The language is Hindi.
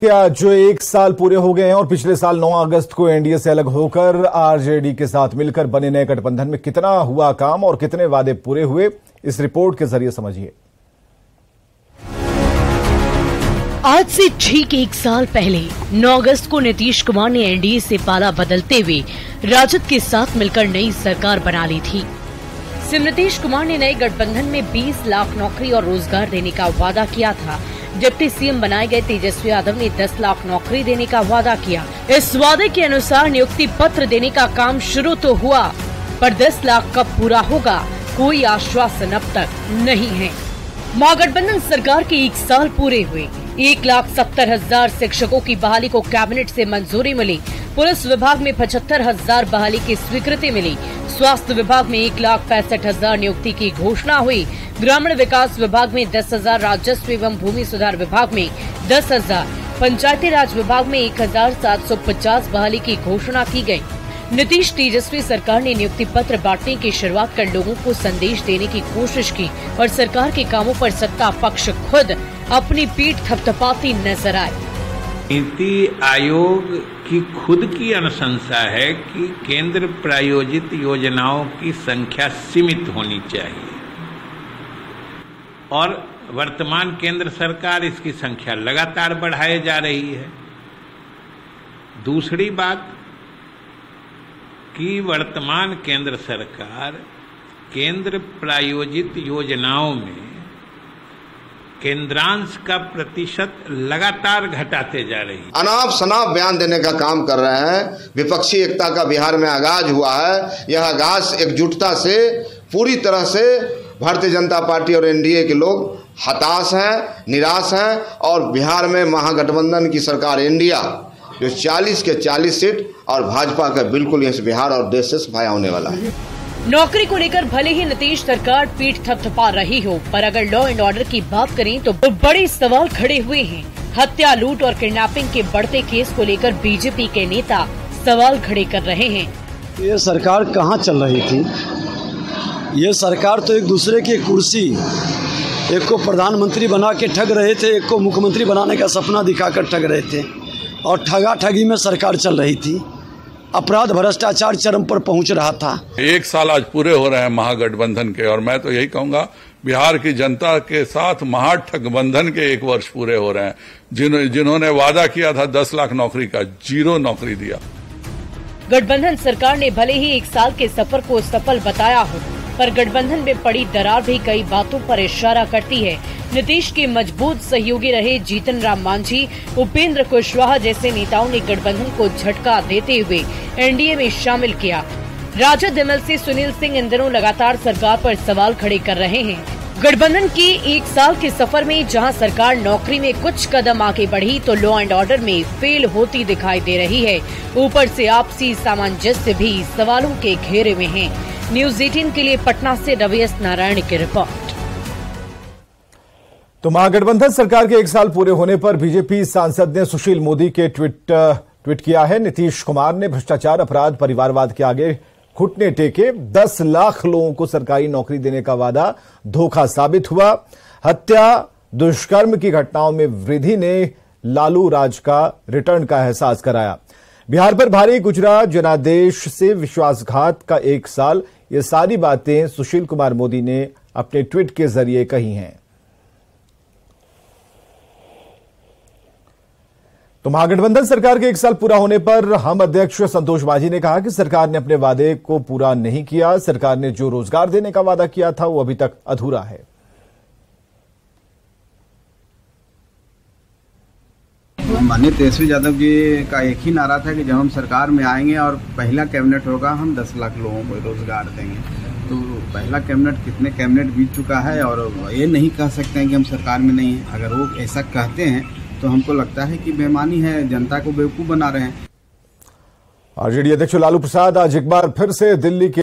क्या जो 1 साल पूरे हो गए हैं और पिछले साल 9 अगस्त को एनडीए से अलग होकर आरजेडी के साथ मिलकर बने नए गठबंधन में कितना हुआ काम और कितने वादे पूरे हुए, इस रिपोर्ट के जरिए समझिए। आज से ठीक 1 साल पहले 9 अगस्त को नीतीश कुमार ने एनडीए से पाला बदलते हुए राजद के साथ मिलकर नई सरकार बना ली थी। सीएम नीतीश कुमार ने नए गठबंधन में 20 लाख नौकरी और रोजगार देने का वादा किया था। डिप्टी सीएम बनाए गए तेजस्वी यादव ने 10 लाख नौकरी देने का वादा किया। इस वादे के अनुसार नियुक्ति पत्र देने का काम शुरू तो हुआ, पर 10 लाख कब पूरा होगा, कोई आश्वासन अब तक नहीं है। महागठबंधन सरकार के 1 साल पूरे हुए। 1,70,000 शिक्षकों की बहाली को कैबिनेट से मंजूरी मिली। पुलिस विभाग में 75,000 बहाली की स्वीकृति मिली। स्वास्थ्य विभाग में 1,65,000 नियुक्ति की घोषणा हुई। ग्रामीण विकास विभाग में 10,000, राजस्व एवं भूमि सुधार विभाग में 10,000, पंचायती राज विभाग में 1,750 बहाली की घोषणा की गई। नीतीश तेजस्वी सरकार ने नियुक्ति पत्र बांटने की शुरुआत कर लोगों को संदेश देने की कोशिश की और सरकार के कामों पर सत्ता पक्ष खुद अपनी पीठ थपथपाती नजर आए। नीति आयोग की खुद की अनुशंसा है कि केंद्र प्रायोजित योजनाओं की संख्या सीमित होनी चाहिए और वर्तमान केंद्र सरकार इसकी संख्या लगातार बढ़ाए जा रही है। दूसरी बात कि वर्तमान केंद्र सरकार केंद्र प्रायोजित योजनाओं में केंद्रांश का प्रतिशत लगातार घटाते जा रही है। अनाप शनाप बयान देने का काम कर रहे हैं। विपक्षी एकता का बिहार में आगाज हुआ है। यह आगाज एकजुटता से पूरी तरह से भारतीय जनता पार्टी और एनडीए के लोग हताश हैं, निराश हैं और बिहार में महागठबंधन की सरकार इंडिया जो 40 के 40 सीट और भाजपा का बिल्कुल इस बिहार और देश से सफाया होने वाला है। नौकरी को लेकर भले ही नीतीश सरकार पीठ थपथपा रही हो, पर अगर लॉ एंड ऑर्डर की बात करें तो बड़े सवाल खड़े हुए हैं। हत्या, लूट और किडनैपिंग के बढ़ते केस को लेकर बीजेपी के नेता सवाल खड़े कर रहे हैं। ये सरकार कहाँ चल रही थी? ये सरकार तो एक दूसरे की कुर्सी, एक को प्रधानमंत्री बना के ठग रहे थे, एक को मुख्यमंत्री बनाने का सपना दिखाकर ठग रहे थे और ठगा ठगी में सरकार चल रही थी। अपराध भ्रष्टाचार चरम पर पहुंच रहा था। 1 साल आज पूरे हो रहे हैं महागठबंधन के और मैं तो यही कहूंगा बिहार की जनता के साथ महाठगबंधन के 1 वर्ष पूरे हो रहे हैं। जिन्होंने वादा किया था 10 लाख नौकरी का, 0 नौकरी दिया। गठबंधन सरकार ने भले ही 1 साल के सफर को सफल बताया हो, पर गठबंधन में पड़ी दरार भी कई बातों पर इशारा करती है। नीतीश के मजबूत सहयोगी रहे जीतन राम मांझी, उपेंद्र कुशवाहा जैसे नेताओं ने गठबंधन को झटका देते हुए एनडीए में शामिल किया। राजद एमएलसी सुनील सिंह इन दिनों लगातार सरकार पर सवाल खड़े कर रहे हैं। गठबंधन के 1 साल के सफर में जहां सरकार नौकरी में कुछ कदम आगे बढ़ी तो लॉ एंड ऑर्डर में फेल होती दिखाई दे रही है। ऊपर से आपसी सामंजस्य भी सवालों के घेरे में है। न्यूज़ 18 के लिए पटना से रवि नारायण की रिपोर्ट। तो महागठबंधन सरकार के 1 साल पूरे होने पर बीजेपी सांसद ने सुशील मोदी के ट्वीट किया है। नीतीश कुमार ने भ्रष्टाचार, अपराध, परिवारवाद के आगे घुटने टेके। 10 लाख लोगों को सरकारी नौकरी देने का वादा धोखा साबित हुआ। हत्या, दुष्कर्म की घटनाओं में वृद्धि ने लालू राज का रिटर्न का एहसास कराया। बिहार पर भारी गुजरा जनादेश से विश्वासघात का 1 साल, ये सारी बातें सुशील कुमार मोदी ने अपने ट्वीट के जरिए कही हैं। तो महागठबंधन सरकार के 1 साल पूरा होने पर हम अध्यक्ष संतोष मांझी ने कहा कि सरकार ने अपने वादे को पूरा नहीं किया। सरकार ने जो रोजगार देने का वादा किया था वो अभी तक अधूरा है। माननीय तेजस्वी यादव जी का एक ही नारा था कि जब हम सरकार में आएंगे और पहला कैबिनेट होगा हम 10 लाख लोगों को रोजगार देंगे। तो पहला कैबिनेट, कितने कैबिनेट बीत चुका है और ये नहीं कह सकते हैं कि हम सरकार में नहीं हैं। अगर वो ऐसा कहते हैं तो हमको लगता है कि बेईमानी है, जनता को बेवकूफ बना रहे हैं। आरजेडी अध्यक्ष लालू प्रसाद आज एक बार फिर से दिल्ली के